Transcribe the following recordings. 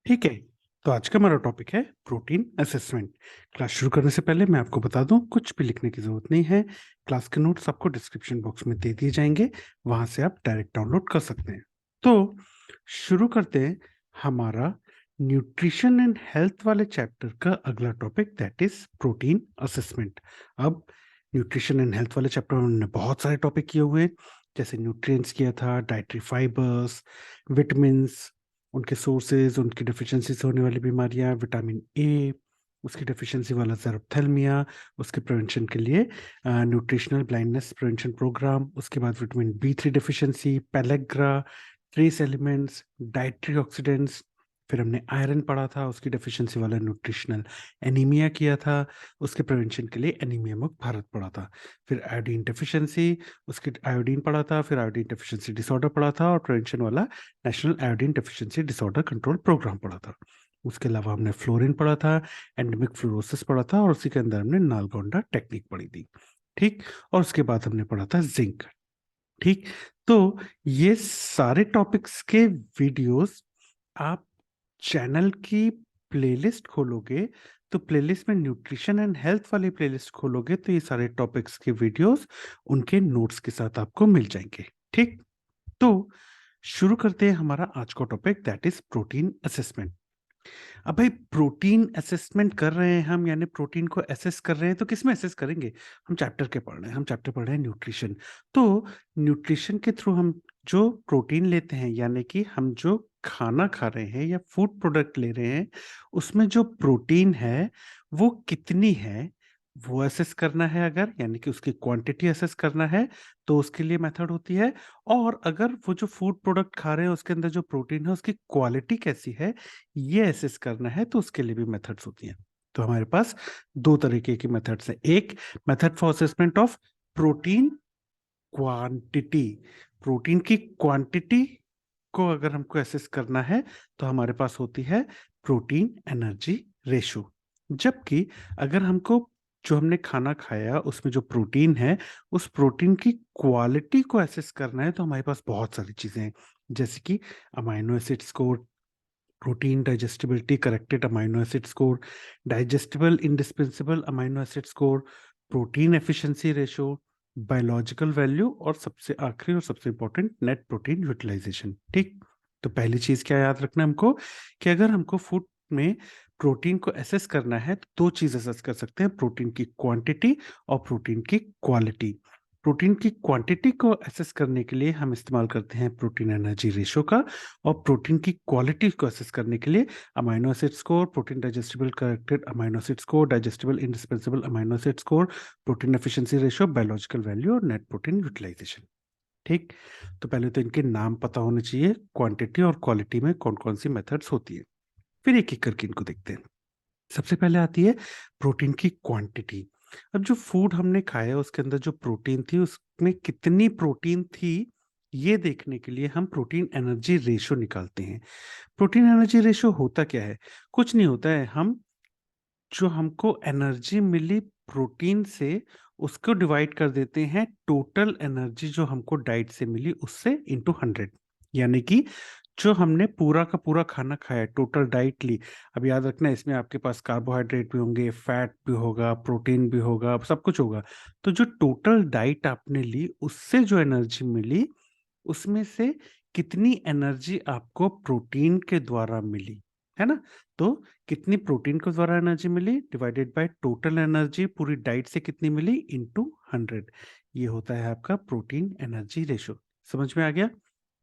ठीक है। तो आज का हमारा टॉपिक है प्रोटीन असेसमेंट। क्लास शुरू करने से पहले मैं आपको बता दूं, कुछ भी लिखने की जरूरत नहीं है। क्लास के नोट्स आपको डिस्क्रिप्शन बॉक्स में दे दिए जाएंगे, वहां से आप डायरेक्ट डाउनलोड कर सकते हैं। तो शुरू करते हैं हमारा न्यूट्रिशन एंड हेल्थ वाले चैप्टर का अगला topic, that is protein assessment. अब न्यूट्रिशन एंड हेल्थ वाले चैप्टर में हमने बहुत सारे टॉपिक किए हुए हैं, जैसे न्यूट्रिएंट्स किया था, डाइटरी फाइबर्स, विटामिन्स, उनके सोर्सेज, उनकी डेफिशिएंसी से होने वाली बीमारियां, विटामिन ए, उसकी डेफिशिएंसी वाला ज़ेरोप्थेल्मिया, उसके प्रिवेंशन के लिए न्यूट्रिशनल ब्लाइंडनेस प्रिवेंशन प्रोग्राम, उसके बाद vitamin B 3 deficiency, pellagra, trace elements, dietary oxidants. फिर हमने आयरन पढ़ा था, उसकी डेफिशिएंसी वाला न्यूट्रिशनल एनीमिया किया था, उसके प्रिवेंशन के लिए एनीमिया मुक्त भारत पढ़ा था। फिर आयोडीन डेफिशिएंसी, उसकी आयोडीन पढ़ा था। फिर आयोडीन डेफिशिएंसी डिसऑर्डर पढ़ा था, और प्रिवेंशन वाला national iodine deficiency disorder control program पढ़ा था। उसके अलावा हमने फ्लोरीन पढ़ा था, एंडेमिक फ्लोरोसिस पढ़ा था, और उसी के अंदर हमने नालगोंडा टेक्निक पढ़ी थी। ठीक। और उसके बाद हमने पढ़ा था जिंक। ठीक। तो ये सारे टॉपिक्स के वीडियोस आप चैनल की प्लेलिस्ट खोलोगे, तो प्लेलिस्ट में न्यूट्रिशन एंड हेल्थ वाली प्लेलिस्ट खोलोगे तो ये सारे टॉपिक्स के वीडियोस उनके नोट्स के साथ आपको मिल जाएंगे। ठीक। तो शुरू करते हैं हमारा आज का topic, that is protein assessment. अब भाई प्रोटीन असेसमेंट कर रहे हैं हम, यानी प्रोटीन को असेस कर रहे हैं, तो किस में असेस करेंगे? हम चैप्टर के पढ़ रहे हैं, हम चैप्टर पढ़ रहे हैं न्यूट्रिशन। तो न्यूट्रिशन के थ्रू हम जो प्रोटीन लेते हैं, यानी कि हम जो खाना खा रहे हैं या फूड प्रोडक्ट ले रहे हैं, उसमें जो प्रोटीन है वो कितनी है, वो असेस करना है। अगर यानी कि उसकी क्वांटिटी असेस करना है तो उसके लिए मेथड होती है। और अगर वो जो फूड प्रोडक्ट खा रहे हैं उसके अंदर जो प्रोटीन है उसकी क्वालिटी कैसी है, ये असेस करना है, तो उसके लिए भी मेथड्स होती हैं। तो हमारे पास दो तरीके की मेथड्स हैं। एक method for assessment of protein quantity. Protein की क्वांटिटी को अगर हमको असेस करना है तो हमारे पास होती है प्रोटीन एनर्जी रेशो। जबकि अगर हमको जो हमने खाना खाया उसमें जो प्रोटीन है, उस प्रोटीन की क्वालिटी को असेस करना है, तो हमारे पास बहुत सारी चीजें हैं, जैसे कि amino acid score, protein digestibility corrected amino acid score, digestible indispensable amino acid score, protein efficiency ratio, biological value, और सबसे आखिरी और सबसे इंपॉर्टेंट नेट प्रोटीन यूटिलाइजेशन। ठीक। तो पहली चीज क्या याद रखना हमको, कि अगर हमको फूड में प्रोटीन को एसेस करना है तो दो चीज एसेस कर सकते हैं, प्रोटीन की क्वांटिटी और प्रोटीन की क्वालिटी। प्रोटीन की क्वांटिटी को एसेस करने के लिए हम इस्तेमाल करते हैं प्रोटीन एनर्जी रेशो का, और प्रोटीन की क्वालिटी को एसेस करने के लिए amino acid score, protein digestible corrected amino acid score, digestible indispensable amino acid score, protein efficiency ratio, biological value और नेट प्रोटीन यूटिलाइजेशन। ठीक। तो पहले तो इनके नाम पता होने चाहिए, क्वांटिटी और क्वालिटी में कौन कौन सी मेथड्स होती है, फिर एक एक करके इनको देखते हैं। सबसे पहले आती है प्रोटीन की क्वांटिटी। अब जो फूड हमने खाया उसके अंदर जो प्रोटीन थी, उसमें कितनी प्रोटीन थी, ये देखने के लिए हम प्रोटीन एनर्जी रेशो निकालते हैं। प्रोटीन एनर्जी रेशो होता क्या है? कुछ नहीं होता है, हम जो हमको एनर्जी मिली प्रोटीन से उसको डिवाइड कर देते हैं टोटल एनर्जी जो हमको डाइट से मिली उससे इंटू 100। यानी कि जो हमने पूरा का पूरा खाना खाया, टोटल डाइट ली। अब याद रखना, इसमें आपके पास कार्बोहाइड्रेट भी होंगे, फैट भी होगा, प्रोटीन भी होगा, सब कुछ होगा। तो जो टोटल डाइट आपने ली उससे जो एनर्जी मिली, उसमें से कितनी एनर्जी आपको प्रोटीन के द्वारा मिली, है ना? तो कितनी प्रोटीन के द्वारा एनर्जी मिली डिवाइडेड बाय टोटल एनर्जी पूरी डाइट से कितनी मिली इंटू 100। ये होता है आपका प्रोटीन एनर्जी रेशो। समझ में आ गया?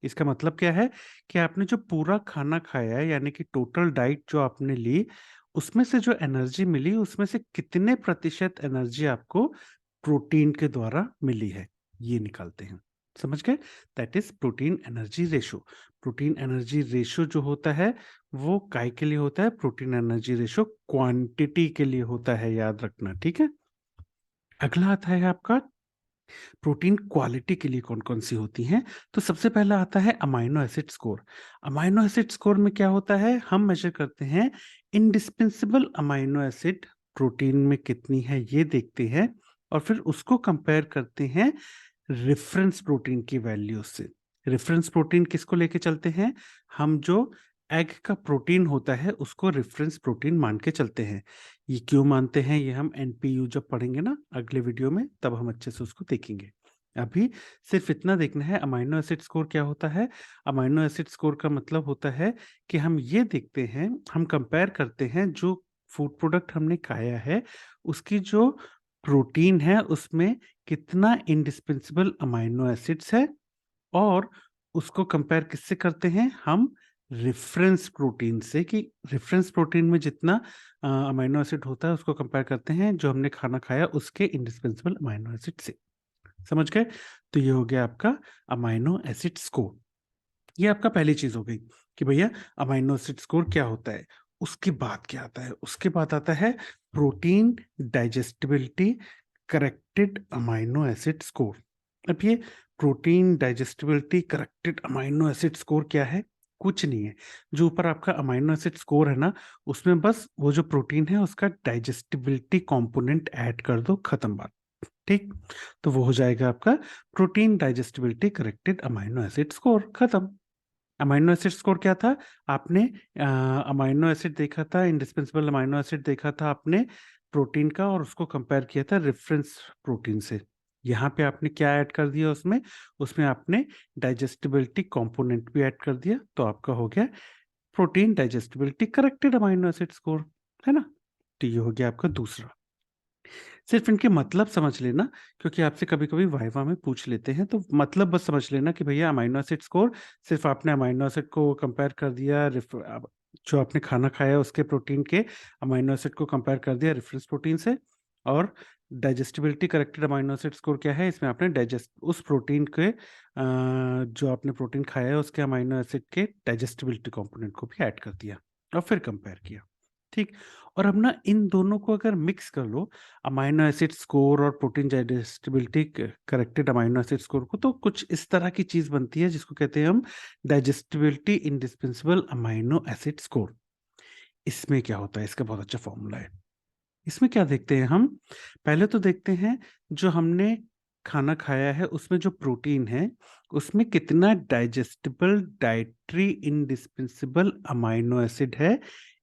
इसका मतलब क्या है, कि आपने जो पूरा खाना खाया है, यानी कि टोटल डाइट जो आपने ली, उसमें से जो एनर्जी मिली उसमें से कितने प्रतिशत एनर्जी आपको प्रोटीन के द्वारा मिली है, ये निकालते हैं। समझ गए? That is protein energy ratio. Protein energy ratio जो होता है वो काय के लिए होता है? प्रोटीन एनर्जी रेशो क्वांटिटी के लिए होता है, याद रखना। ठीक है। अगला आता है आपका प्रोटीन क्वालिटी के लिए कौन कौन सी होती हैं। तो सबसे पहला आता है amino acid score. Amino acid score में क्या होता है, हम मेजर करते हैं इंडिस्पेंसिबल अमाइनो एसिड प्रोटीन में कितनी है ये देखते हैं, और फिर उसको कंपेयर करते हैं रेफरेंस प्रोटीन की वैल्यू से। रेफरेंस प्रोटीन किसको लेके चलते हैं? हम जो एग का प्रोटीन होता है उसको रेफरेंस प्रोटीन मान के चलते हैं। ये क्यों मानते हैं ये हम एनपीयू जब पढ़ेंगे ना अगले वीडियो में, तब हम अच्छे से उसको देखेंगे। अभी सिर्फ इतना देखना है अमाइनो एसिड स्कोर क्या होता है। अमाइनो एसिड स्कोर का मतलब होता है कि हम ये देखते हैं, हम कंपेयर करते हैं जो फूड प्रोडक्ट हमने खाया है उसकी जो प्रोटीन है उसमें कितना इंडिस्पेंसिबल अमाइनो एसिड्स है, और उसको कंपेयर किससे करते हैं हम, रेफरेंस प्रोटीन से, कि रेफरेंस प्रोटीन में जितना अमाइनो एसिड होता है उसको कंपेयर करते हैं जो हमने खाना खाया उसके इंडिस्पेंसिबल अमाइनो एसिड से। समझ गए? तो ये हो गया आपका अमाइनो एसिड स्कोर। ये आपका पहली चीज हो गई कि भैया अमाइनो एसिड स्कोर क्या होता है। उसके बाद क्या आता है? उसके बाद आता है protein digestibility corrected amino acid score. अब ये protein digestibility corrected amino acid score क्या है? कुछ नहीं है, जो ऊपर आपका अमाइनो एसिड स्कोर है ना उसमें बस वो जो प्रोटीन है उसका डाइजेस्टिबिलिटी कंपोनेंट ऐड कर दो, खत्म बात। ठीक, तो वो हो जाएगा आपका protein digestibility corrected amino acid score, खत्म। अमाइनो एसिड स्कोर क्या था? आपने अमाइनो एसिड देखा था, इंडिस्पेंसिबल अमाइनो एसिड देखा था आपने प्रोटीन का, और उसको कंपेयर किया था रेफरेंस प्रोटीन से। यहाँ पे आपने क्या ऐड कर दिया उसमें? उसमें आपने डाइजेस्टिबिलिटी कंपोनेंट भी ऐड कर दिया, तो आपका हो गया protein digestibility corrected amino acid score, है ना? तो ये हो गया आपका दूसरा। सिर्फ इनके मतलब समझ लेना, क्योंकि आपसे कभी कभी वाइवा में पूछ लेते हैं, तो मतलब बस समझ लेना कि भैया अमाइनो एसिड स्कोर, सिर्फ आपने अमाइनो एसिड को कंपेयर कर दिया, जो आपने खाना खाया उसके प्रोटीन के अमाइनो एसिड को कंपेयर कर दिया रेफरेंस प्रोटीन से। और digestibility corrected amino acid score क्या है? इसमें आपने डाइजेस्ट उस प्रोटीन के जो आपने प्रोटीन खाया है उसके अमाइनो एसिड के डाइजेस्टिबिलिटी कंपोनेंट को भी ऐड कर दिया और फिर कंपेयर किया। ठीक, और अब ना इन दोनों को अगर मिक्स कर लो, अमाइनो एसिड स्कोर और protein digestibility corrected amino acid score को, तो कुछ इस तरह की चीज बनती है जिसको कहते हैं हम digestibility indispensable amino acid score. इसमें क्या होता है? इसका बहुत अच्छा फॉर्मूला है। इसमें क्या देखते हैं हम? पहले तो देखते हैं जो हमने खाना खाया है उसमें जो प्रोटीन है उसमें कितना digestible dietary indispensable amino acid है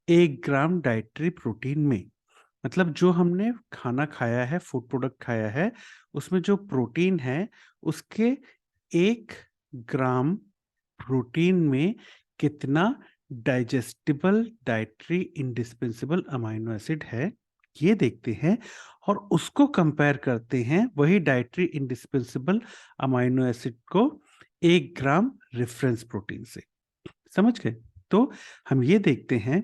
1 ग्राम डाइटरी प्रोटीन में। मतलब जो हमने खाना खाया है, फूड प्रोडक्ट खाया है, उसमें जो प्रोटीन है उसके 1 ग्राम प्रोटीन में कितना digestible dietary indispensable amino acid है, ये देखते हैं। और उसको कंपेयर करते हैं वही डाइटरी इंडिस्पेंसिबल अमाइनो एसिड को 1 ग्राम रेफरेंस प्रोटीन से। समझ गए? तो हम ये देखते हैं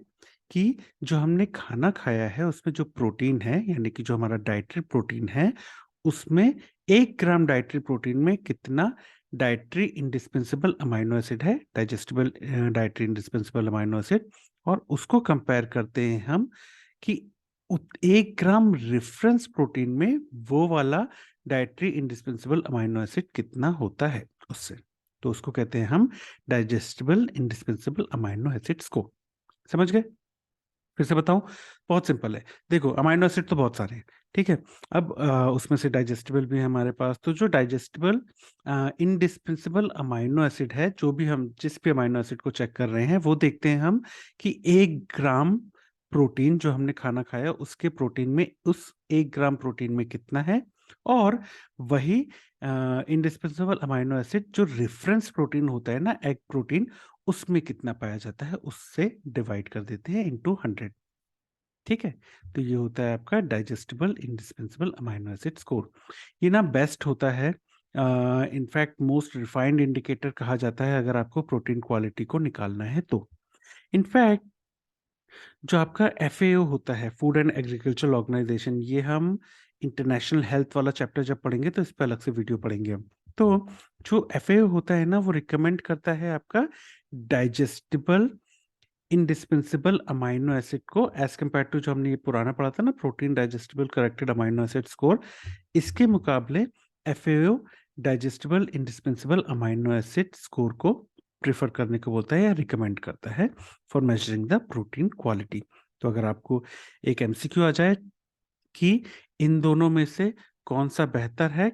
कि जो हमने खाना खाया है उसमें जो प्रोटीन है, यानी कि जो हमारा डाइटरी प्रोटीन है, उसमें 1 ग्राम डाइटरी प्रोटीन में कितना डाइटरी इंडिस्पेंसिबल अमाइनो एसिड है, digestible dietary indispensable amino acid, और उसको कंपेयर करते हैं हम कि 1 ग्राम रेफरेंस प्रोटीन में वो वाला डाइटरी इंडिस्पेंसिबल अमाइनो एसिड कितना होता है उससे। तो उसको कहते हैं हम digestible indispensable amino acid score. समझ गए? फिर से बताऊं, बहुत सिंपल है। देखो अमाइनो एसिड तो बहुत सारे हैं, ठीक है। अब उसमें से डाइजेस्टिबल भी है हमारे पास, तो जो डाइजेस्टिबल इंडिस्पेंसिबल अमाइनो एसिड है, जो भी हम जिस भी अमाइनो एसिड को चेक कर रहे हैं वो देखते हैं हम कि 1 ग्राम प्रोटीन जो हमने खाना खाया उसके प्रोटीन में, उस 1 ग्राम प्रोटीन में कितना है, और वही इंडिस्पेंसिबल अमाइनो एसिड जो रेफरेंस प्रोटीन होता है ना, एग प्रोटीन, उसमें कितना पाया जाता है उससे डिवाइड कर देते हैं इनटू 100। ठीक है, तो ये होता है आपका digestible indispensable amino acid score. ये ना बेस्ट होता है, इनफैक्ट मोस्ट रिफाइंड इंडिकेटर कहा जाता है अगर आपको प्रोटीन क्वालिटी को निकालना है तो। इनफैक्ट जो आपका एफएओ होता है, फूड एंड एग्रीकल्चर ऑर्गेनाइजेशन, ये हम इंटरनेशनल हेल्थ वाला चैप्टर जब पढ़ेंगे तो इस पर अलग से वीडियो पढ़ेंगे हम। तो जो एफएओ होता है ना वो रिकमेंड करता है आपका डाइजेस्टिबल इंडिस्पेंसिबल अमाइनो एसिड को एज कम्पेयर टू जो हमने ये पुराना पढ़ा था ना, protein digestible corrected amino acid score, इसके मुकाबले FAO digestible indispensable amino acid score को प्रेफर करने को बोलता है या रिकमेंड करता है for measuring the protein quality. तो अगर आपको एक एमसीक्यू आ जाए कि इन दोनों में से कौन सा बेहतर है,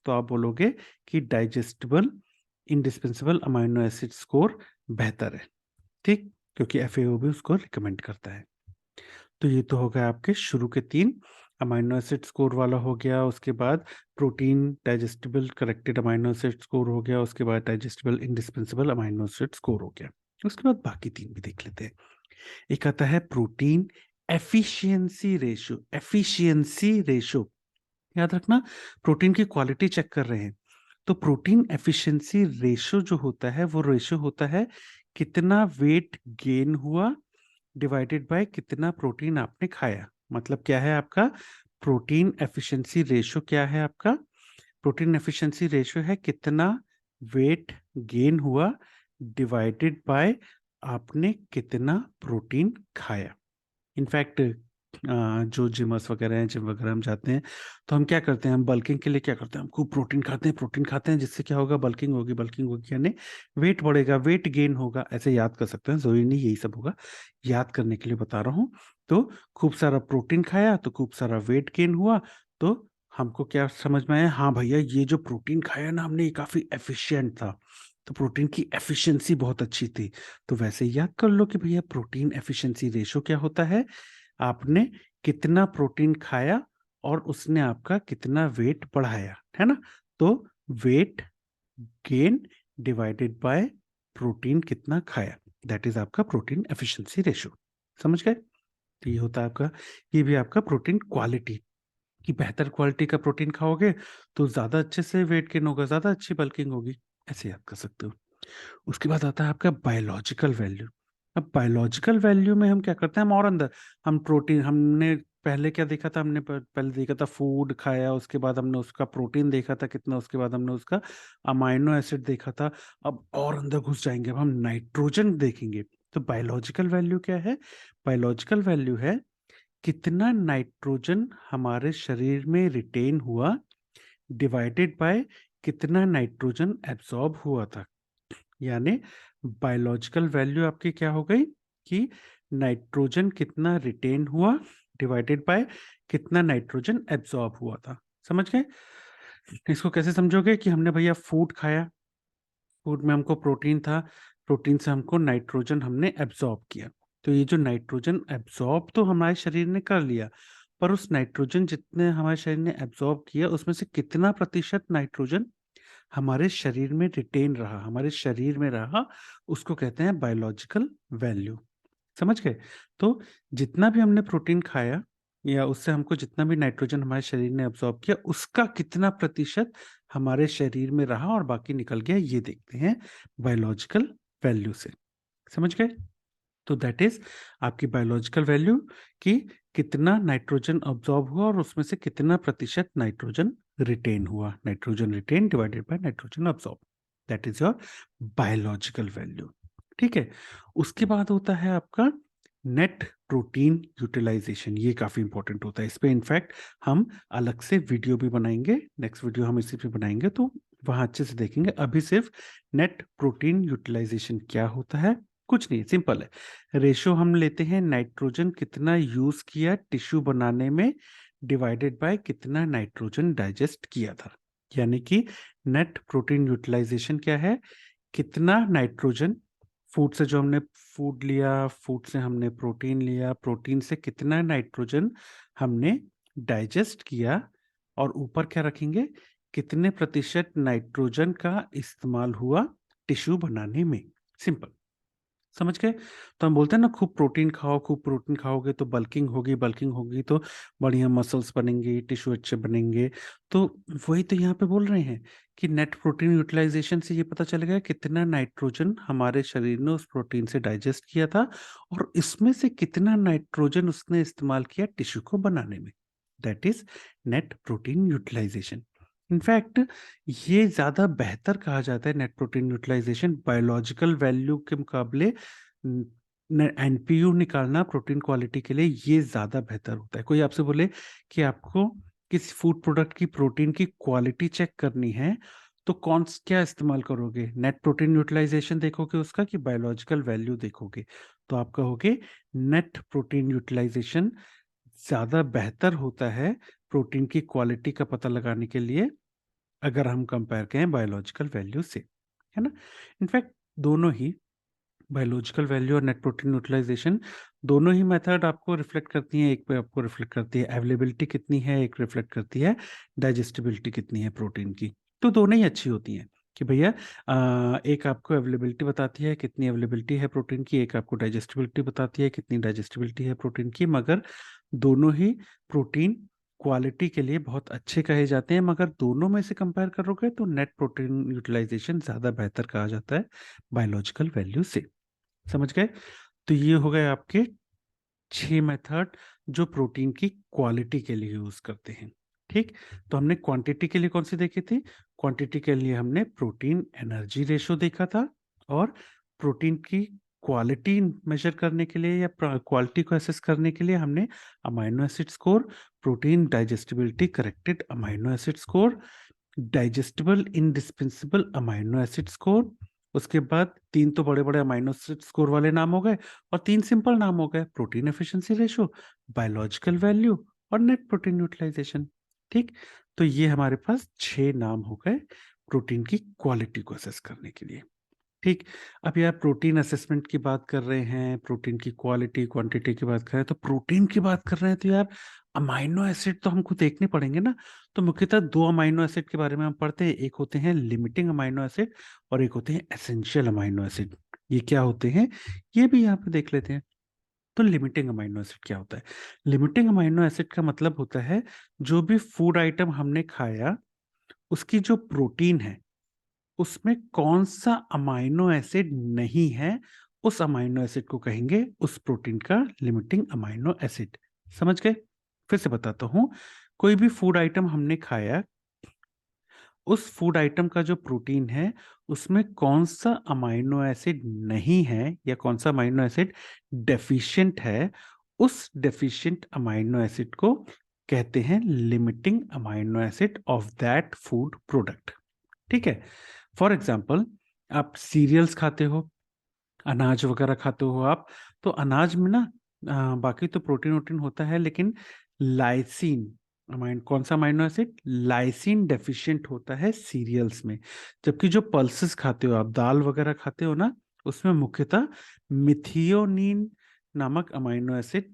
तो आप बोलोगे कि digestible indispensable amino acid score बेहतर है। ठीक, क्योंकि FAO भी उसको रिकमेंड करता है। तो ये तो हो गया आपके शुरू के 3 अमाइनो एसिड स्कोर वाला हो गया, उसके बाद protein digestible corrected amino acid score हो गया, उसके बाद digestible indispensable amino acid score हो गया। उसके बाद बाकी 3 भी देख लेते हैं। एक आता है protein efficiency ratio. Efficiency ratio याद रखना, प्रोटीन की क्वालिटी चेक कर रहे हैं। तो प्रोटीन एफिशिएंसी रेशियो जो होता है वो रेशियो होता है कितना वेट गेन हुआ डिवाइडेड बाय कितना प्रोटीन आपने खाया। मतलब क्या है आपका प्रोटीन एफिशिएंसी रेशियो? क्या है आपका प्रोटीन एफिशिएंसी रेशियो? है कितना वेट गेन हुआ डिवाइडेड बाय आपने कितना प्रोटीन खाया। इनफैक्ट जो जिमर्स वगैरह हैं, जिम वगैरह हम जाते हैं, तो हम क्या करते हैं, हम बल्किंग के लिए क्या करते हैं, हम खूब प्रोटीन खाते हैं जिससे क्या होगा, बल्किंग होगी यानी वेट बढ़ेगा, वेट गेन होगा। ऐसे याद कर सकते हैं, जरूरी नहीं यही सब होगा, याद करने के लिए बता रहा हूँ। तो खूब सारा प्रोटीन खाया तो खूब सारा वेट गेन हुआ, तो हमको क्या समझ में आया, हाँ भैया ये जो प्रोटीन खाया ना हमने ये काफी एफिशिएंट था, तो प्रोटीन की एफिशिएंसी बहुत अच्छी थी। तो वैसे याद कर लो कि भैया प्रोटीन एफिशिएंसी रेशियो क्या होता है, आपने कितना प्रोटीन खाया और उसने आपका कितना वेट बढ़ाया, है ना। तो weight gain divided by protein कितना खाया, दैट इज आपका प्रोटीन एफिशिएंसी रेशियो। समझ गए। तो ये होता है आपका, ये भी आपका प्रोटीन क्वालिटी की बेहतर क्वालिटी का प्रोटीन खाओगे तो ज्यादा अच्छे से वेट गेन होगा, ज्यादा अच्छी बल्किंग होगी। ऐसे याद कर सकते हो। उसके बाद आता है आपका बायोलॉजिकल वैल्यू। अब बायोलॉजिकल वैल्यू में हम क्या करते हैं, हम और अंदर हम प्रोटीन, हमने पहले क्या देखा था, हमने पहले देखा था फूड खाया, उसके बाद हमने उसका प्रोटीन देखा था कितना, उसके बाद हमने उसका अमाइनो एसिड देखा था। अब और अंदर घुस जाएंगे, अब हम नाइट्रोजन देखेंगे। तो बायोलॉजिकल वैल्यू क्या है, बायोलॉजिकल वैल्यू है कितना नाइट्रोजन हमारे शरीर में रिटेन हुआ डिवाइडेड बाय कितना नाइट्रोजन एब्सॉर्ब हुआ था। यानी बायोलॉजिकल वैल्यू आपकी क्या हो गई कि नाइट्रोजन कितना रिटेन हुआ डिवाइडेड बाय कितना नाइट्रोजन एब्सॉर्ब हुआ था। समझ गए। इसको कैसे समझोगे कि हमने भैया फूड खाया, फूड में हमको प्रोटीन था, प्रोटीन से हमको नाइट्रोजन हमने एब्सॉर्ब किया। तो ये जो नाइट्रोजन एब्सॉर्ब तो हमारे शरीर ने कर लिया, पर उस नाइट्रोजन जितने हमारे शरीर ने एब्सॉर्ब किया उसमें से कितना प्रतिशत नाइट्रोजन हमारे शरीर में रिटेन रहा, हमारे शरीर में रहा, उसको कहते हैं बायोलॉजिकल वैल्यू। समझ गए। तो जितना भी हमने प्रोटीन खाया या उससे हमको जितना भी नाइट्रोजन हमारे शरीर ने अब्सॉर्ब किया उसका कितना प्रतिशत हमारे शरीर में रहा और बाकी निकल गया, ये देखते हैं बायोलॉजिकल वैल्यू से। समझ गए। तो दैट इज आपकी बायोलॉजिकल वैल्यू कि कितना नाइट्रोजन अब्सॉर्ब हुआ और उसमें से कितना प्रतिशत नाइट्रोजन रिटेन हुआ, nitrogen retain divided by nitrogen absorb, that is your biological value. ठीक है। उसके बाद होता है आपका नेट प्रोटीन यूटिलाइजेशन। ये काफी इंपॉर्टेंट होता है, इस पे इनफैक्ट हम अलग से वीडियो भी बनाएंगे, नेक्स्ट वीडियो हम इसी पे बनाएंगे तो वहां अच्छे से देखेंगे। अभी सिर्फ नेट प्रोटीन यूटिलाइजेशन क्या होता है, कुछ नहीं, सिंपल है। रेशियो हम लेते हैं नाइट्रोजन कितना यूज किया टिश्यू बनाने में डिवाइडेड बाय कितना नाइट्रोजन डाइजेस्ट किया था। यानी कि नेट प्रोटीन यूटिलाइजेशन क्या है, कितना नाइट्रोजन फूड से जो हमने फूड लिया, फूड से हमने प्रोटीन लिया, प्रोटीन से कितना नाइट्रोजन हमने डाइजेस्ट किया, और ऊपर क्या रखेंगे, कितने प्रतिशत नाइट्रोजन का इस्तेमाल हुआ टिश्यू बनाने में। सिंपल। समझ गए। तो हम बोलते हैं ना खूब प्रोटीन खाओ, खूब प्रोटीन खाओगे तो बल्किंग होगी, बल्किंग होगी तो बढ़िया मसल्स बनेंगे, टिश्यू अच्छे बनेंगे। तो वही तो यहाँ पे बोल रहे हैं कि नेट प्रोटीन यूटिलाइजेशन से ये पता चल गया कितना नाइट्रोजन हमारे शरीर ने उस प्रोटीन से डाइजेस्ट किया था और इसमें से कितना नाइट्रोजन उसने इस्तेमाल किया टिश्यू को बनाने में। That is net protein utilization. In fact ये ज्यादा बेहतर कहा जाता है net protein utilization biological value के मुकाबले। एनपीयू निकालना प्रोटीन क्वालिटी के लिए ये ज्यादा बेहतर होता है। कोई आपसे बोले कि आपको किसी फूड प्रोडक्ट की प्रोटीन की क्वालिटी चेक करनी है तो क्या इस्तेमाल करोगे, नेट प्रोटीन यूटिलाइजेशन देखोगे उसका कि बायोलॉजिकल वैल्यू देखोगे। तो आप कहोगे नेट प्रोटीन यूटिलाइजेशन ज्यादा बेहतर होता है प्रोटीन की क्वालिटी का पता लगाने के लिए अगर हम कंपेयर करें बायोलॉजिकल वैल्यू से, है ना। इनफैक्ट दोनों ही बायोलॉजिकल वैल्यू और नेट प्रोटीन यूटिलाइजेशन दोनों ही मेथड आपको रिफ्लेक्ट करती हैं। एक पे आपको रिफ्लेक्ट करती है अवेलेबिलिटी कितनी है, एक रिफ्लेक्ट करती है डाइजेस्टिबिलिटी कितनी है प्रोटीन की। तो दोनों ही अच्छी होती हैं कि भैया एक आपको अवेलेबिलिटी बताती है कितनी अवेलेबिलिटी है प्रोटीन की, एक आपको डाइजेस्टिबिलिटी बताती है कितनी डाइजेस्टिबिलिटी है प्रोटीन की। मगर दोनों ही प्रोटीन क्वालिटी के लिए बहुत अच्छे कहे जाते हैं, मगर दोनों में से कंपेयर करोगे तो नेट प्रोटीन यूटिलाइजेशन ज़्यादा बेहतर कहा जाता है बायोलॉजिकल वैल्यू से। समझ गए? तो ये हो गए आपके 6 मेथड जो प्रोटीन की क्वालिटी के लिए यूज करते हैं। ठीक, तो हमने क्वांटिटी के लिए कौन सी देखी थी? क्वांटिटी के लिए हमने प्रोटीन एनर्जी रेशो देखा था, और प्रोटीन की क्वालिटी मेजर करने के लिए या क्वालिटी को एसेस करने के लिए हमने amino acid score, protein digestibility corrected amino acid score, digestible indispensable amino acid score, उसके बाद 3 तो बड़े बड़े अमाइनो एसिड स्कोर वाले नाम हो गए, और 3 सिंपल नाम हो गए protein efficiency ratio, biological value और नेट प्रोटीन यूटिलाइजेशन। ठीक, तो ये हमारे पास 6 नाम हो गए प्रोटीन की क्वालिटी को असेस करने के लिए। ठीक, अब यार प्रोटीन असेसमेंट की बात कर रहे हैं, प्रोटीन की क्वालिटी क्वांटिटी की बात कर रहे हैं, तो प्रोटीन की बात कर रहे हैं तो यार अमाइनो एसिड तो हमको देखने पड़ेंगे ना। तो मुख्यतः 2 अमाइनो एसिड के बारे में हम पढ़ते हैं, एक होते हैं लिमिटिंग अमाइनो एसिड और एक होते हैं एसेंशियल अमाइनो एसिड। ये क्या होते हैं ये भी यहाँ पे देख लेते हैं। तो लिमिटिंग अमाइनो एसिड क्या होता है? लिमिटिंग अमाइनो एसिड का मतलब होता है जो भी फूड आइटम हमने खाया उसकी जो प्रोटीन है उसमें कौन सा अमाइनो एसिड नहीं है, उस अमाइनो एसिड को कहेंगे उस प्रोटीन का लिमिटिंग अमाइनो एसिड। समझ गए? फिर से बताता हूं, कोई भी फूड आइटम हमने खाया, उस फूड आइटम का जो प्रोटीन है उसमें कौन सा अमाइनो एसिड नहीं है या कौन सा अमाइनो एसिड डेफिशिएंट है, उस डेफिशिएंट अमाइनो एसिड को कहते हैं limiting amino acid of that food product. ठीक है, फॉर एग्जाम्पल आप सीरियल्स खाते हो, अनाज वगैरह खाते हो आप, तो अनाज में ना बाकी तो प्रोटीन वोटीन होता है, लेकिन लाइसिन अमाइन कौन सा अमाइनो एसिड लाइसिन डेफिशिएंट होता है सीरियल्स में। जबकि जो पल्सेस खाते हो आप, दाल वगैरह खाते हो ना, उसमें मुख्यतः मिथियोनिन नामक अमाइनो एसिड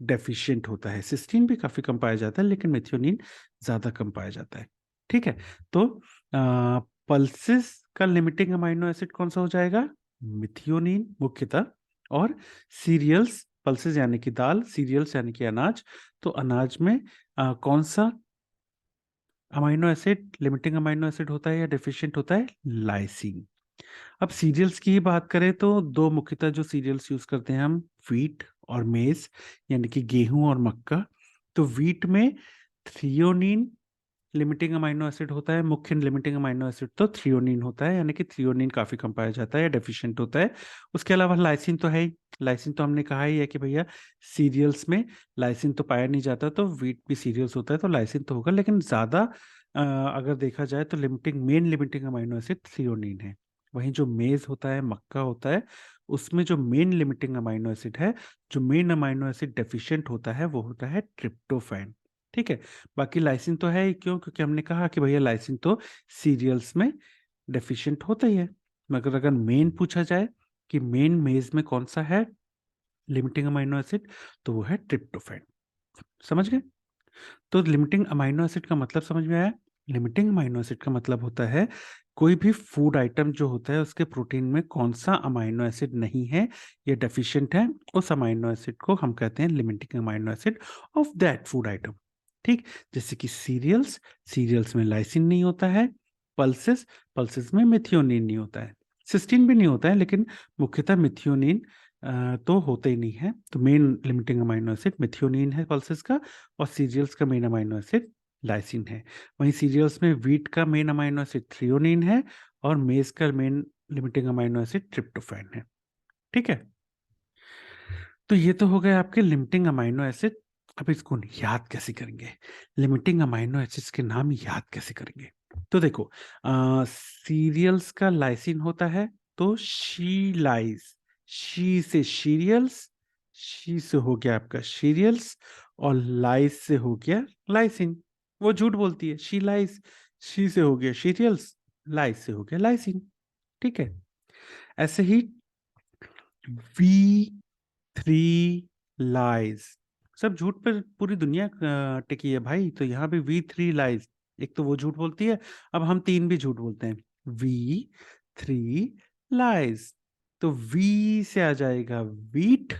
डेफिशिएंट होता है। सिस्टीन भी काफी कम पाया जाता है लेकिन मेथियोनिन ज्यादा कम पाया जाता है। ठीक है, तो पल्सेस का लिमिटिंग अमाइनो एसिड कौन सा हो जाएगा? मिथियोनिन मुख्यतः। और सीरियल्स, पल्सेस यानी कि दाल, सीरियल्स यानी कि अनाज, तो अनाज में कौन सा amino acid limiting amino acid होता है या डेफिशिएंट होता है? लाइसिन। अब सीरियल्स की ही बात करें तो दो मुख्यतः जो सीरियल्स यूज करते हैं हम, व्हीट और मेज यानी कि गेहूं और मक्का। तो व्हीट में थ्रियोनिन लिमिटिंग अमाइनो एसिड होता है, मुख्य लिमिटिंग अमाइनो एसिड तो थ्रियोनिन होता है, यानी कि थ्रियोनिन काफी कम पाया जाता है या डेफिशिएंट होता है। उसके अलावा लाइसिन तो है ही, लाइसिन तो हमने कहा ही है कि भैया सीरियल्स में लाइसिन तो पाया नहीं जाता, तो व्हीट भी सीरियल्स होता है तो लाइसिन तो होगा, लेकिन ज्यादा अगर देखा जाए तो main limiting amino acid threonine है। वहीं जो मेज होता है, मक्का होता है, उसमें जो मेन लिमिटिंग अमाइनो एसिड है, जो मेन अमाइनो एसिड डेफिशिएंट होता है वो होता है ट्रिप्टोफैन। ठीक है, बाकी लाइसिन तो है ही, क्यों? क्योंकि हमने कहा कि भैया लाइसिन तो सीरियल्स में डेफिशिएंट होता ही है। मगर अगर मेन पूछा जाए कि मेन मेज में कौन सा है लिमिटिंग अमाइनो एसिड, तो वो है ट्रिप्टोफैन। समझ गए? तो लिमिटिंग अमाइनो एसिड का मतलब समझ में आया? लिमिटिंग अमाइनो एसिड का मतलब होता है कोई भी फूड आइटम जो होता है उसके प्रोटीन में कौन सा अमाइनो एसिड नहीं है या डेफिशिएंट है, उस अमाइनो एसिड को हम कहते हैं limiting amino acid of that food item. ठीक, जैसे कि सीरियल्स, सीरियल्स में लाइसिन नहीं होता है, पल्सेस, पल्सेस में मिथियोनिन नहीं होता है, सिस्टीन भी नहीं होता है, लेकिन मुख्यतः मिथियोनिन तो होते ही नहीं है। तो main limiting amino acid methionine है पल्सेस का, और सीरियल्स का मेन अमाइनो एसिड लाइसिन है। वहीं सीरियल्स में व्हीट का मेन अमाइनो एसिड थ्रियोनिन है और मेज का main limiting amino acid tryptophan है। ठीक है, तो ये तो हो गए आपके लिमिटिंग अमाइनो एसिड। अब इसको याद कैसे करेंगे? लिमिटिंग अमाइनो एसिड्स के नाम याद कैसे करेंगे? तो देखो, सीरियल्स का लाइसिन होता है तो शी लाइस, शी से सीरियल्स, शी से हो गया आपका सीरियल्स, और लाइस से हो गया लाइसिन। वो झूठ बोलती है, शी लाइस, शी से हो गया सीरियल्स, लाइस से हो गया लाइसिन। ठीक है, ऐसे ही V3 लाइज। सब झूठ पर पूरी दुनिया टिकी है भाई, तो यहाँ पे V3 लाइज। एक तो वो झूठ बोलती है, अब हम 3 भी झूठ बोलते हैं। V3 lies. तो V से आ जाएगा वीट,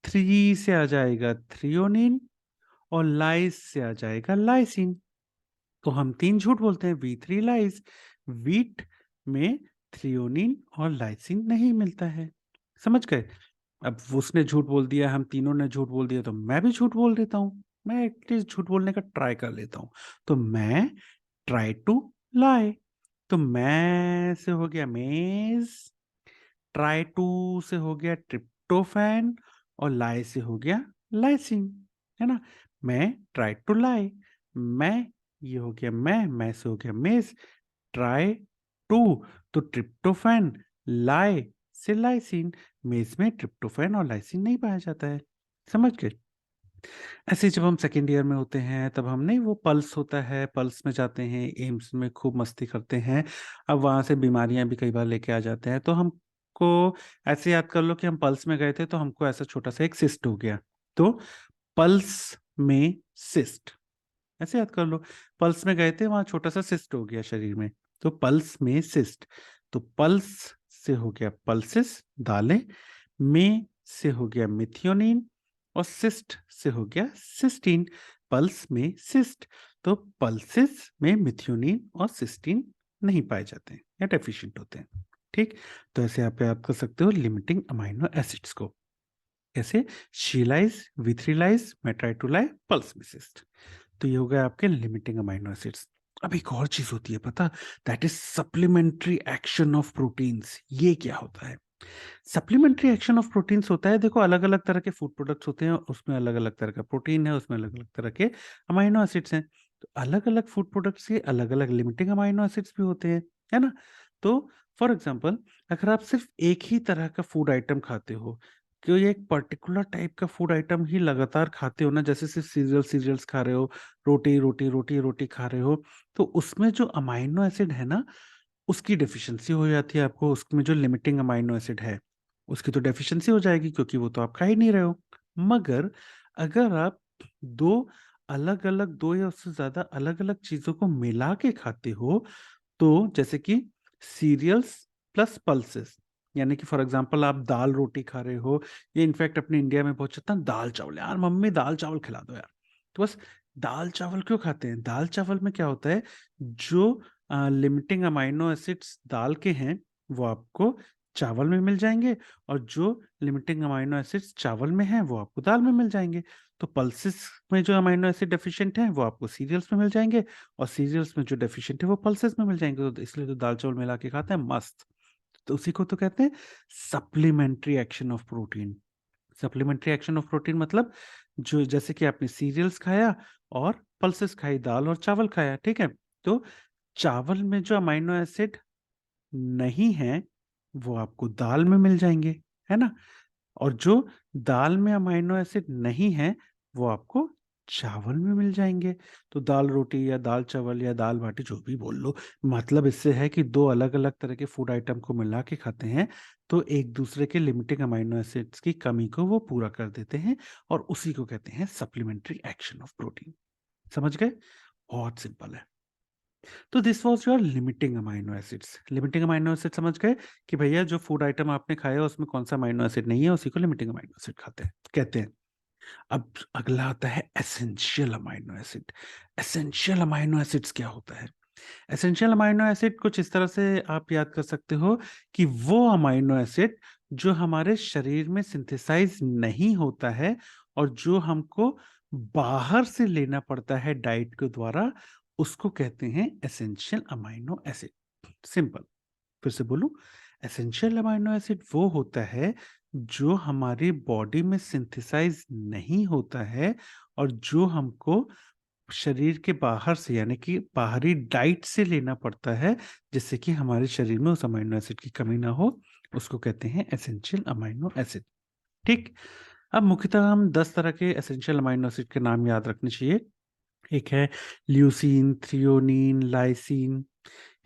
3 से आ जाएगा थ्रियोनिन, और लाइज से आ जाएगा लाइसिन। तो हम 3 झूठ बोलते हैं, V3 लाइज। वीट में थ्रियोनिन और लाइसिन नहीं मिलता है। समझ गए? अब उसने झूठ बोल दिया, हम तीनों ने झूठ बोल दिया, तो मैं भी झूठ बोल देता हूँ। मैं एटलीस्ट झूठ बोलने का ट्राई कर लेता हूँ। तो मैं ट्राई टू लाई। तो मैं से हो गया मेज, ट्राई टू से हो गया ट्रिप्टोफैन, और लाई से हो गया लाइसिन। है ना? मैं ट्राई टू लाई। मैं, ये हो गया मैं से हो गया मेज, ट्राई टू तो ट्रिप्टोफैन, लाई से लाइसिन। मेज में ट्रिप्टोफैन और लाइसिन नहीं पाया जाता है। समझ गए? ऐसे जब हम सेकेंड ईयर में होते हैं तब हम नहीं, वो पल्स होता है, पल्स में जाते हैं, एम्स में खूब मस्ती करते हैं। अब वहां से बीमारियां भी कई बार लेके आ जाते हैं, तो हमको ऐसे याद कर लो कि हम पल्स में गए थे, तो हमको ऐसा छोटा सा एक सिस्ट हो गया। तो पल्स में सिस्ट, ऐसे याद कर लो। पल्स में गए थे, वहां छोटा सा सिस्ट हो गया शरीर में, तो पल्स में सिस्ट। तो पल्स से हो गया पल्सिस, दालें। में से हो गया मिथियोनिन, और सिस्ट से हो गया सिस्टीन। पल्स में सिस्ट। तो पल्सिस में मिथियोनिन और सिस्टीन नहीं पाए जाते हैं या डेफिशिएंट होते हैं। ठीक? तो ऐसे आप याद कर सकते हो लिमिटिंग अमाइनो एसिड्स को। कैसे? शीलाइज, विथ्रीलाइज, मेट्राइटोलाई, पल्स में सिस्ट। तो ये हो गया आपके लिमिटिंग अमाइनो एसिड्स। अब एक और चीज होती है पता, that is supplementary action of proteins. ये क्या होता है? सप्लीमेंट्री एक्शन ऑफ प्रोटीन्स होता है, देखो अलग अलग तरह के फूड प्रोडक्ट्स होते हैं, उसमें अलग अलग तरह का प्रोटीन है, उसमें अलग अलग तरह के अमाइनो एसिड्स हैं। तो अलग अलग फूड प्रोडक्ट्स के अलग अलग लिमिटिंग अमाइनो एसिड्स भी होते हैं, है ना? तो फॉर एग्जांपल, अगर आप सिर्फ एक ही तरह का फूड आइटम खाते हो, कोई एक पर्टिकुलर टाइप का फूड आइटम ही लगातार खाते हो ना, जैसे सिर्फ सीरियल्स खा रहे हो, रोटी खा रहे हो, तो उसमें जो अमाइनो एसिड है ना, उसकी डेफिशिएंसी हो जाती है आपको। उसमें जो लिमिटिंग अमाइनो एसिड है उसकी तो डेफिशिएंसी हो जाएगी, क्योंकि वो तो आप खा ही नहीं रहे हो। मगर अगर आप दो अलग अलग, दो या उससे ज्यादा अलग अलग चीजों को मिला के खाते हो, तो जैसे कि सीरियल्स प्लस पल्सेस, यानी कि फॉर एग्जांपल आप दाल रोटी खा रहे हो, ये इनफैक्ट अपने इंडिया में बहुत चलता है दाल चावल, यार मम्मी दाल चावल खिला दो यार। तो बस दाल चावल क्यों खाते हैं? दाल चावल में क्या होता है, जो लिमिटिंग अमाइनो एसिड्स दाल के हैं वो आपको चावल में मिल जाएंगे, और जो लिमिटिंग अमाइनो एसिड्स चावल में हैं वो आपको दाल में मिल जाएंगे। तो पल्सेस में जो अमाइनो एसिड डेफिशिएंट हैं वो आपको सीरियल्स में मिल जाएंगे, और सीरियल्स में जो डेफिशिएंट है वो पल्सेस में मिल जाएंगे। तो इसलिए तो दाल चावल मिला के खाते हैं, मस्त। तो उसी को तो कहते हैं supplementary action of protein. Supplementary action of protein मतलब, जो जैसे कि आपने सीरियल्स खाया और पल्सेस खाई, दाल और चावल खाया, ठीक है? तो चावल में जो अमाइनो एसिड नहीं है वो आपको दाल में मिल जाएंगे, है ना? और जो दाल में अमाइनो एसिड नहीं है वो आपको चावल में मिल जाएंगे। तो दाल रोटी या दाल चावल या दाल बाटी जो भी बोल लो, मतलब इससे है कि दो अलग अलग तरह के फूड आइटम को मिला के खाते हैं, तो एक दूसरे के लिमिटिंग अमाइनो एसिड्स की कमी को वो पूरा कर देते हैं, और उसी को कहते हैं सप्लीमेंट्री एक्शन ऑफ प्रोटीन। समझ गए? बहुत सिंपल है। तो this was your limiting amino acids. Limiting amino acid समझ गए कि भैया जो फूड आइटम आपने खाया उसमें कौन सा अमाइनो एसिड नहीं है, उसी को लिमिटिंग अमाइनो एसिड खाते हैं कहते हैं। अब अगला आता है essential amino acid. Essential amino acids क्या होता है? एसेंशियल अमाइनो एसिड कुछ इस तरह से आप याद कर सकते हो कि वो अमाइनो एसिड जो हमारे शरीर में सिंथेसाइज नहीं होता है, और जो हमको बाहर से लेना पड़ता है डाइट के द्वारा, उसको कहते हैं एसेंशियल अमाइनो एसिड। सिंपल। फिर से बोलूं, एसेंशियल अमाइनो एसिड वो होता है जो हमारी बॉडी में सिंथेसाइज नहीं होता है, और जो हमको शरीर के बाहर से, यानी कि बाहरी डाइट से लेना पड़ता है, जिससे कि हमारे शरीर में उस अमाइनो एसिड की कमी ना हो। उसको कहते हैं एसेंशियल अमाइनो एसिड। ठीक? अब मुख्यतः हम 10 तरह के एसेंशियल अमाइनो एसिड के नाम याद रखने चाहिए। एक है ल्यूसीन, थ्रियोनीन, लाइसिन,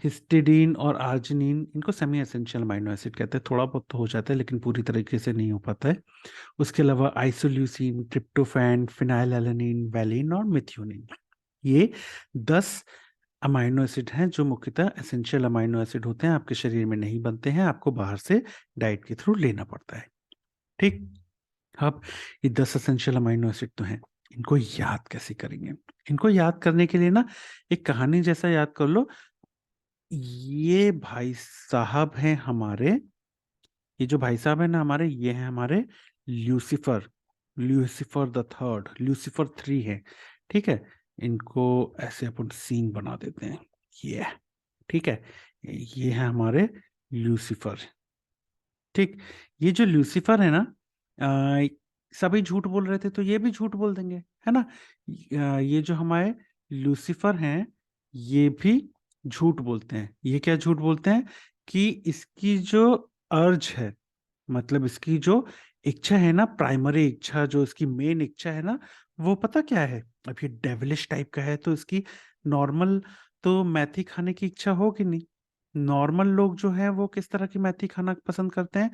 हिस्टिडीन और आर्जिनिन, इनको सेमी एसेंशियल अमाइनो एसिड कहते हैं। थोड़ा बहुत तो हो जाता है लेकिन पूरी तरीके से नहीं हो पाता है। उसके अलावा आइसोल्यूसिन, ट्रिप्टोफैन, फिनाइलएलेनिन, वैलिन और मिथ्योनिन, ये 10 अमाइनो एसिड हैं जो मुख्यतः एसेंशियल अमाइनो एसिड होते हैं। आपके शरीर में नहीं बनते हैं, आपको बाहर से डाइट के थ्रू लेना पड़ता है। ठीक, अब ये 10 एसेंशियल अमाइनो एसिड तो हैं, इनको याद कैसे करेंगे? इनको याद करने के लिए ना एक कहानी जैसा याद कर लो। ये भाई साहब हैं हमारे, ये जो भाई साहब है ना हमारे, ये हैं हमारे Lucifer, Lucifer the third, Lucifer 3 है। ठीक है, इनको ऐसे अपन सीन बना देते हैं, ये ठीक है, ये है हमारे ल्यूसीफर। ठीक, ये जो ल्यूसीफर है ना, अ, सभी झूठ बोल रहे थे तो ये भी झूठ बोल देंगे, है ना। ये जो हमारे लूसीफर हैं, ये भी झूठ बोलते हैं। ये क्या झूठ बोलते हैं? कि इसकी जो अर्ज है, मतलब इसकी जो इच्छा है ना, प्राइमरी इच्छा, जो इसकी मेन इच्छा है ना, वो पता क्या है? अब ये डेविलिश टाइप का है तो इसकी नॉर्मल तो मैथी खाने की इच्छा हो कि नहीं? नॉर्मल लोग जो है वो किस तरह की मैथी खाना पसंद करते हैं?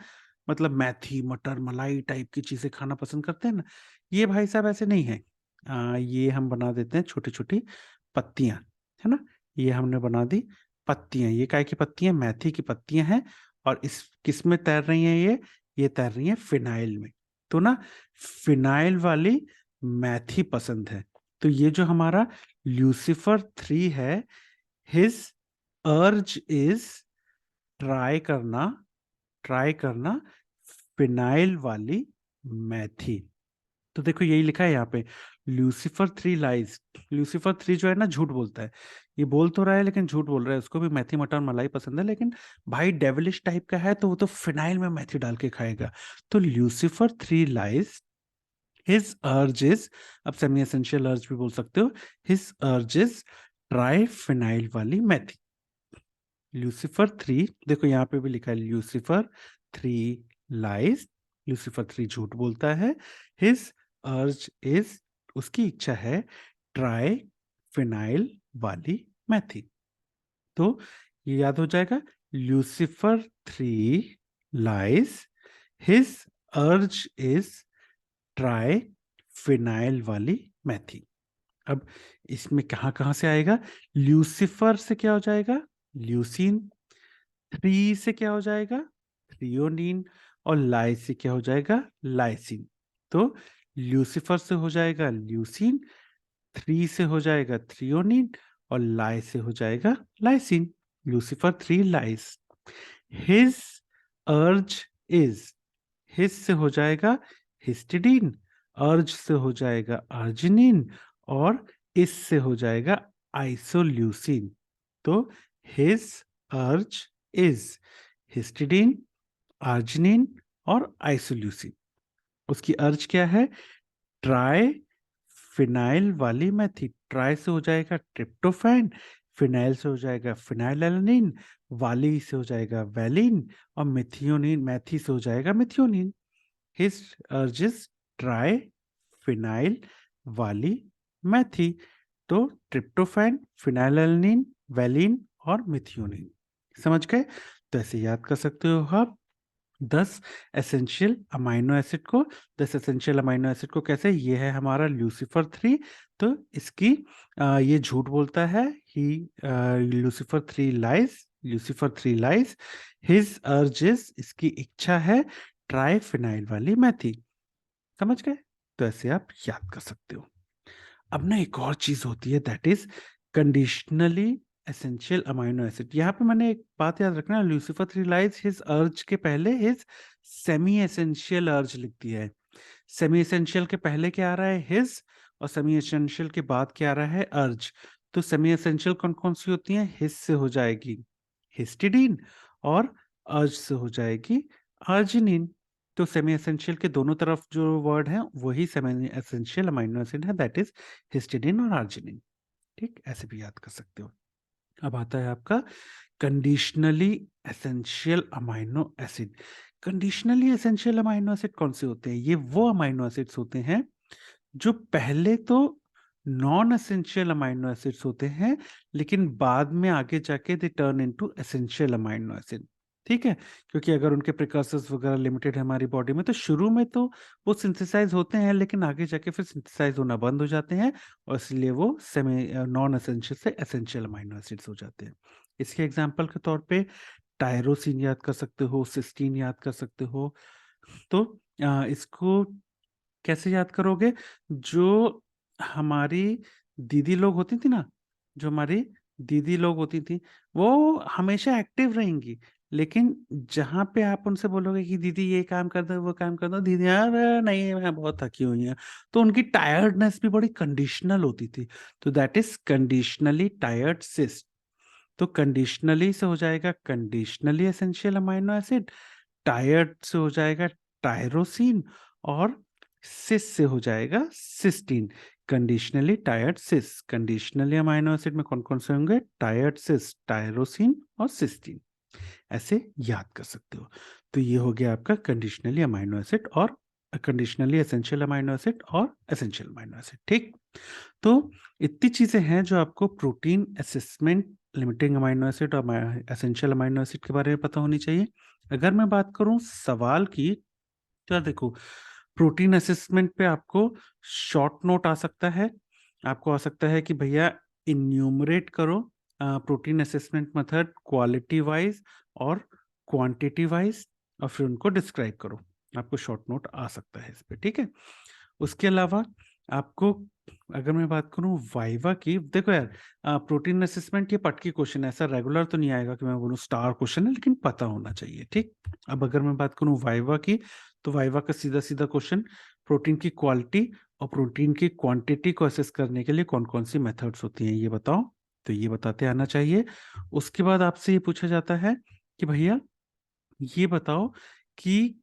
मतलब मैथी, मटर, मलाई टाइप की चीजें खाना पसंद करते हैं ना। ये भाई साहब ऐसे नहीं है। ये हम बना देते हैं छोटी छोटी पत्तियां, है ना। ये हमने बना दी पत्तियां। ये काय की पत्तियां? मैथी की पत्तियां हैं। और इस किस में तैर रही हैं ये तैर रही है फिनाइल में। तो ना फिनाइल वाली मैथी पसंद है। तो ये जो हमारा ल्यूसीफर 3 है, हिज अर्ज इज ट्राई करना फिनाइल वाली मैथी। तो देखो यही लिखा है यहाँ पे, ल्यूसीफर 3 लाइज। ल्यूसीफर 3 जो है ना झूठ बोलता है। ये बोल तो रहा है लेकिन झूठ बोल रहा है। उसको भी मैथी, मटर, मलाई पसंद है, लेकिन भाई डेविलिश टाइप का है तो वो तो फिनाइल में मैथी डाल के खाएगा। तो ल्यूसीफर 3 लाइज, हिज अर्ज इज, अब सेमी एसेंशियल अर्ज भी बोल सकते हो, हिज अर्ज इज ट्राई फिनाइल वाली मैथी। ल्यूसीफर 3, देखो यहाँ पे भी लिखा है ल्यूसीफर 3 लाइज, ल्यूसीफर 3 झूठ बोलता है। हिज अर्ज इज, उसकी इच्छा है ट्राई फिनाइल वाली मैथी। तो ये याद हो जाएगा, ल्यूसीफर 3 लाइज, हिज अर्ज इज ट्राई फिनाइल वाली मैथी। अब इसमें कहां कहां से आएगा? ल्यूसीफर से क्या हो जाएगा? ल्यूसीन। 3 से क्या हो जाएगा? थ्रियोनिन। और लाई से क्या हो जाएगा? लाइसिन। तो ल्यूसीफर से हो जाएगा ल्यूसीन, 3 से हो जाएगा थ्रियोनिन, और लाई से हो जाएगा लाइसिन। ल्यूसीफर 3 लाइस। हिज अर्ज इज, हिज से हो जाएगा हिस्टिडीन, अर्ज से हो जाएगा अर्जिनिन, और इस से हो जाएगा आइसोल्यूसिन। तो हिज अर्ज इज हिस्टिडीन, अर्जिनिन और आइसोल्यूसिन। उसकी अर्ज क्या है? ट्राई फिनाइल वाली मैथी। ट्राई से हो जाएगा ट्रिप्टोफैन, फिनाइल से हो जाएगा फिनाइलएलेनिन, वाली से हो जाएगा वैलिन, और मिथियोनिन, मैथी से हो जाएगा methionine. His urges try phenyl वाली मैथी। तो ट्रिप्टोफैन, फिनाइलएलेनिन, वैलिन और मिथियोनिन। समझ गए? तो ऐसे याद कर सकते हो आप 10 एसेंशियल अमाइनो एसिड को। 10 एसेंशियल अमाइनो एसिड को कैसे? ये है हमारा ल्यूसीफर 3, तो इसकी ये झूठ बोलता है, ही Lucifer 3 lies, Lucifer 3 lies, his अर्ज इज, इसकी इच्छा है ट्राई फिनाइल वाली मैथी। समझ गए? तो ऐसे आप याद कर सकते हो। अब ना एक और चीज होती है, that is conditionally essential amino acid. यहाँ पे मैंने एक बात याद रखना, लूसीफर 3 लाइज हिज अर्ज के पहले हिज सेमी एसेंशियल अर्ज लिख दिया है। सेमी एसेंशियल के पहले क्या आ रहा है? हिज, और सेमी एसेंशियल के बाद क्या आ रहा है? अर्ज। तो सेमी एसेंशियल कौन कौन सी होती है? हिज से हो जाएगी हिस्टिडीन, और अर्ज से हो जाएगी अर्जिनिन। तो सेमी एसेंशियल के दोनों तरफ जो वर्ड है वही सेमी एसेंशियल अमाइनो एसिड है, दैट इज हिस्टिडीन और अर्जिनिन। ठीक, ऐसे भी याद कर सकते हो। अब आता है आपका conditionally essential amino acid. Conditionally essential amino acid कौन से होते हैं? ये वो अमाइनो एसिड्स होते हैं जो पहले तो नॉन एसेंशियल अमाइनो एसिड्स होते हैं, लेकिन बाद में आगे जाके they turn into essential amino acid. ठीक है, क्योंकि अगर उनके प्रिकर्सर्स वगैरह लिमिटेड है हमारी बॉडी में, तो शुरू में तो वो सिंथेसाइज होते हैं, लेकिन आगे जाके फिर सिंथेसाइज होना बंद हो जाते हैं, और इसलिए वो सेमी नॉन एसेंशियल से एसेंशियल अमाइनो एसिड्स हो जाते हैं। इसके एग्जाम्पल के तौर पे टायरोसिन याद कर सकते हो, सिस्टीन याद कर सकते हो। तो इसको कैसे याद करोगे? जो हमारी दीदी लोग होती थी ना, जो हमारी दीदी लोग होती थी, वो हमेशा एक्टिव रहेंगी, लेकिन जहाँ पे आप उनसे बोलोगे कि दीदी ये काम कर दो, वो काम कर दो, दीदी अरे नहीं मैं बहुत थकी हुई है, तो उनकी टायर्डनेस भी बड़ी कंडीशनल होती थी। तो that is conditionally tired cyst. तो कंडीशनली से हो जाएगा conditionally essential amino acid, tired से हो जाएगा टायरोसिन, और सिस से हो जाएगा सिस्टीन। कंडीशनली टायर्ड सिस, कंडीशनली अमाइनो एसिड में कौन कौन से होंगे? टायर्ड सिस, टायरोसिन और सिस्टीन। ऐसे याद कर सकते हो। तो ये हो गया आपका कंडीशनली अमाइनो एसिड और कंडीशनली एसेंशियल अमाइनो एसिड और एसेंशियल अमाइनो एसिड। ठीक, तो इतनी चीजें हैं जो आपको protein assessment, limiting amino acid और एसेंशियल अमाइनो एसिड के बारे में पता होनी चाहिए। अगर मैं बात करूं सवाल की, तो देखो प्रोटीन असेसमेंट पे आपको शॉर्ट नोट आ सकता है। आपको आ सकता है कि भैया इन्यूमरेट करो protein assessment method quality wise और क्वांटिटी वाइज, और फिर उनको डिस्क्राइब करो। आपको शॉर्ट नोट आ सकता है इस पे। ठीक है, उसके अलावा आपको, अगर मैं बात करूं वाइवा की, देखो यार प्रोटीन असेसमेंट ये पटकी क्वेश्चन है, ऐसा रेगुलर तो नहीं आएगा कि मैं बोलूं स्टार क्वेश्चन है, लेकिन पता होना चाहिए। ठीक, अब अगर मैं बात करूं वाइवा की, तो वाइवा का सीधा सीधा क्वेश्चन, प्रोटीन की क्वालिटी और प्रोटीन की क्वांटिटी को असेस करने के लिए कौन कौन सी मेथड्स होती हैं ये बताओ। तो ये बताते आना चाहिए। उसके बाद आपसे ये पूछा जाता है कि भैया ये बताओ कि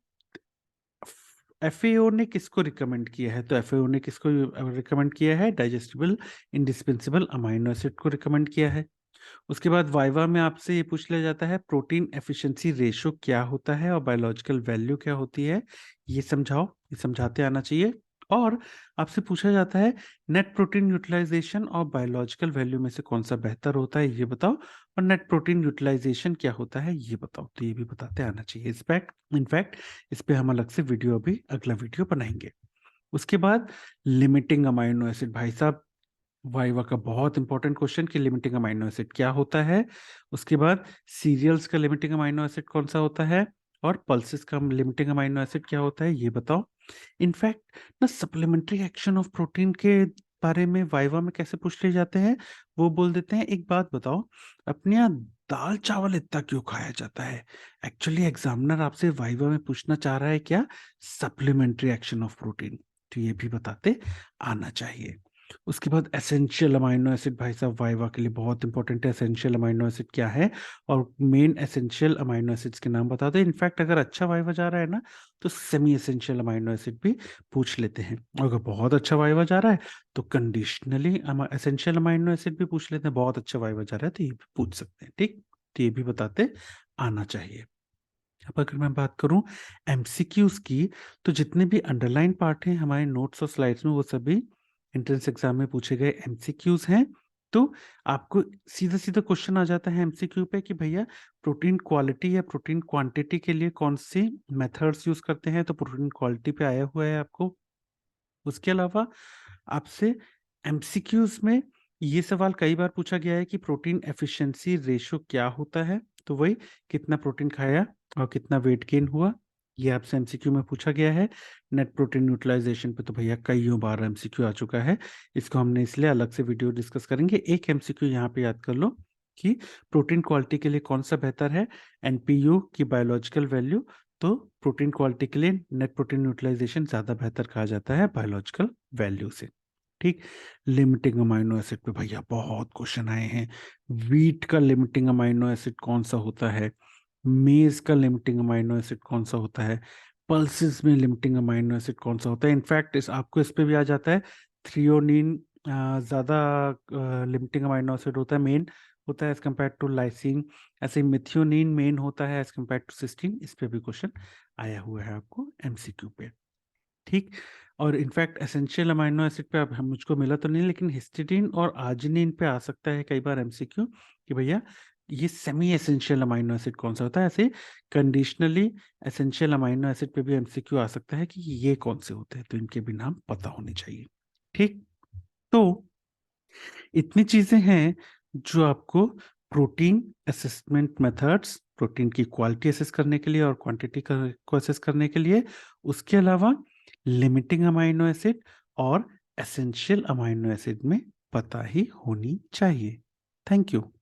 एफएओ ने किसको रिकमेंड किया है? तो एफएओ ने किसको रिकमेंड किया है? डाइजेस्टिबल इंडिस्पेंसिबल अमाइनो एसिड को रिकमेंड किया है। उसके बाद वाइवा में आपसे ये पूछ लिया जाता है प्रोटीन एफिशिएंसी रेशो क्या होता है और बायोलॉजिकल वैल्यू क्या होती है, ये समझाओ। ये समझाते आना चाहिए। और आपसे पूछा जाता है नेट प्रोटीन यूटिलाइजेशन और बायोलॉजिकल वैल्यू में से कौन सा बेहतर होता है, ये बताओ। और नेट प्रोटीन यूटिलाइजेशन क्या होता है ये बताओ। तो ये भी बताते आना चाहिए। इनफैक्ट इस पे हम अलग से वीडियो, अभी अगला वीडियो बनाएंगे। उसके बाद लिमिटिंग अमाइनो एसिड, भाई साहब वाइवा का बहुत इंपॉर्टेंट क्वेश्चन कि लिमिटिंग अमाइनो एसिड क्या होता है। उसके बाद सीरियल्स का लिमिटिंग अमाइनो एसिड कौन सा होता है, और पल्सेस का लिमिटिंग अमाइनो एसिड क्या होता है ये बताओ। इनफैक्ट ना सप्लीमेंट्री एक्शन ऑफ प्रोटीन के बारे में वाइवा में कैसे पूछ लिए जाते हैं, वो बोल देते हैं एक बात बताओ, अपने यहाँ दाल चावल इतना क्यों खाया जाता है? एक्चुअली एग्जामिनर आपसे वाइवा में पूछना चाह रहा है क्या? Supplementary action of protein. तो ये भी बताते आना चाहिए। उसके बाद एसेंशियल अमाइनो एसिड, भाई साहब वाइवा के लिए बहुत इंपॉर्टेंट है। एसेंशियल अमाइनो एसिड क्या है और मेन एसेंशियल अमाइनो एसिड्स के नाम बता दो। इनफैक्ट अगर अच्छा वाइवा जा रहा है ना, तो सेमी एसेंशियल अमाइनो एसिड भी पूछ लेते हैं। और अगर बहुत अच्छा वाइवा जा रहा है तो कंडीशनली एसेंशियल अमाइनो एसिड भी पूछ लेते हैं। बहुत अच्छा वाइवा जा रहा है तो ये भी पूछ सकते हैं। ठीक, तो ये भी बताते आना चाहिए। अब अगर मैं बात करूं एमसीक्यूज की, तो जितने भी अंडरलाइन पार्ट हैं हमारे नोट्स और स्लाइड्स में, वो सभी एंट्रेंस एग्जाम में पूछे गए एमसीक्यूज हैं। तो आपको सीधा सीधा क्वेश्चन आ जाता है एमसीक्यू पे कि भैया प्रोटीन क्वालिटी या प्रोटीन क्वांटिटी के लिए कौन सी मेथड्स यूज करते हैं, तो प्रोटीन क्वालिटी पे आया हुआ है आपको। उसके अलावा आपसे एमसीक्यूज में ये सवाल कई बार पूछा गया है कि प्रोटीन एफिशिएंसी रेशो क्या होता है, तो वही कितना प्रोटीन खाया और कितना वेट गेन हुआ, ये आपसे एमसीक्यू में पूछा गया है। नेट प्रोटीन यूटिलाइजेशन पे तो भैया कईयों बार एमसीक्यू आ चुका है, इसको हमने इसलिए अलग से वीडियो डिस्कस करेंगे। एक एमसीक्यू यहाँ पे याद कर लो कि प्रोटीन क्वालिटी के लिए कौन सा बेहतर है, एनपीयू की बायोलॉजिकल वैल्यू। तो प्रोटीन क्वालिटी के लिए नेट प्रोटीन यूटिलाइजेशन ज्यादा बेहतर कहा जाता है बायोलॉजिकल वैल्यू से। ठीक, लिमिटिंग अमाइनो एसिड पे भैया बहुत क्वेश्चन आए हैं। वीट का लिमिटिंग अमाइनो एसिड कौन सा होता है, मेज का लिमिटिंग अमाइनो एसिड कौन सा होता है, पल्सेस में लिमिटिंग अमाइनो एसिड कौन सा होता है। इनफैक्ट आपको इस पे भी आ जाता है थ्रियोनिन ज्यादा लिमिटिंग अमाइनो एसिड होता है, मेन होता है एज कम्पेयर टू लाइसिन। ऐसे ही मिथियोनिन मेन होता है एज कम्पेयर टू सिस्टीन। इस पे भी क्वेश्चन आया हुआ है आपको एमसीक्यू पे। ठीक। और इनफैक्ट एसेंशियल अमाइनो एसिड पे अब हम मुझको मिला तो नहीं, लेकिन हिस्टिडीन और आर्जिनिन पे आ सकता है कई बार एमसीक्यू कि भैया ये सेमी एसेंशियल अमाइनो एसिड कौन सा होता है। ऐसे कंडीशनली एसेंशियल अमाइनो एसिड पे भी एमसीक्यू आ सकता है कि ये कौन से होते हैं, तो इनके भी नाम पता होने चाहिए। ठीक, तो इतनी चीजें हैं जो आपको प्रोटीन असेसमेंट मेथड्स, प्रोटीन की क्वालिटी असेस करने के लिए और क्वांटिटी को असेस करने के लिए, उसके अलावा लिमिटिंग अमाइनो एसिड और एसेंशियल अमाइनो एसिड में पता ही होनी चाहिए। Thank you.